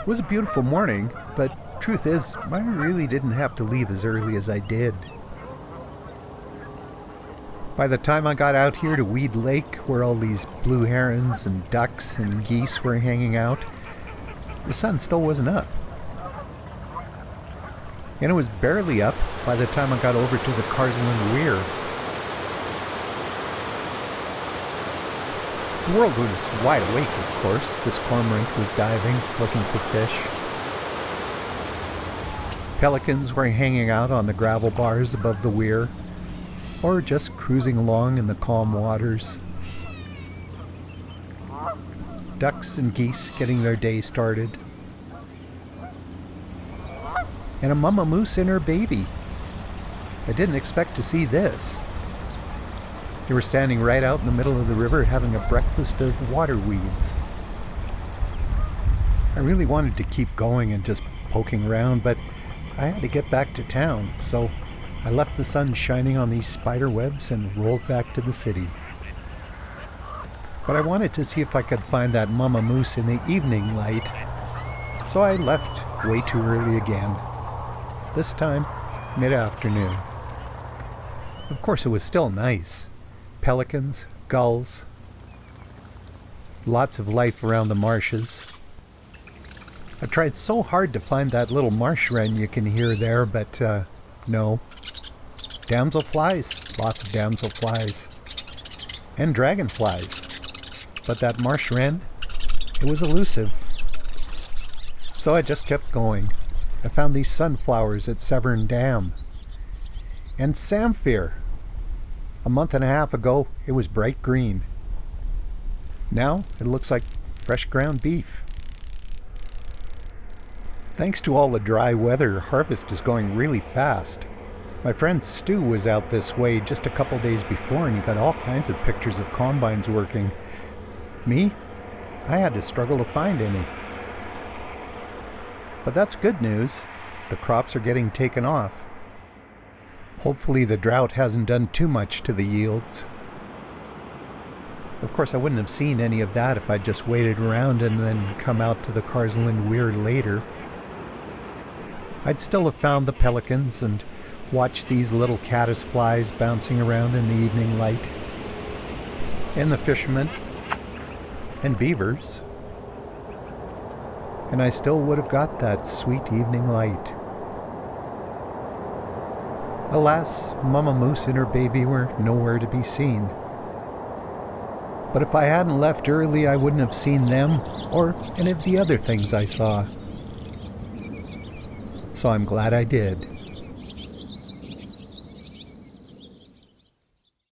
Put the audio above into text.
It was a beautiful morning, but truth is, I really didn't have to leave as early as I did. By the time I got out here to Weed Lake, where all these blue herons and ducks and geese were hanging out, the sun still wasn't up. And it was barely up by the time I got over to the Carsland Weir. The world was wide awake, of course. This cormorant was diving, looking for fish. Pelicans were hanging out on the gravel bars above the weir, or just cruising along in the calm waters. Ducks and geese getting their day started. And a mama moose and her baby. I didn't expect to see this. They were standing right out in the middle of the river having a breakfast of water weeds. I really wanted to keep going and just poking around, but I had to get back to town, so I left the sun shining on these spider webs and rolled back to the city. But I wanted to see if I could find that mama moose in the evening light, so I left way too early again. This time, mid-afternoon. Of course, it was still nice. Pelicans, gulls, lots of life around the marshes. I tried so hard to find that little marsh wren you can hear there, but no. Damselflies, lots of damselflies. And dragonflies. But that marsh wren, it was elusive. So I just kept going. I found these sunflowers at Severn Dam. And samphire. A month and a half ago, it was bright green. Now, it looks like fresh ground beef. Thanks to all the dry weather, harvest is going really fast. My friend Stu was out this way just a couple days before, and he got all kinds of pictures of combines working. Me? I had to struggle to find any. But that's good news. The crops are getting taken off. Hopefully the drought hasn't done too much to the yields. Of course, I wouldn't have seen any of that if I'd just waited around and then come out to the Carsland Weir later. I'd still have found the pelicans and watched these little caddisflies bouncing around in the evening light. And the fishermen. And beavers. And I still would have got that sweet evening light. Alas, Mama Moose and her baby were nowhere to be seen. But if I hadn't left early, I wouldn't have seen them or any of the other things I saw. So I'm glad I did.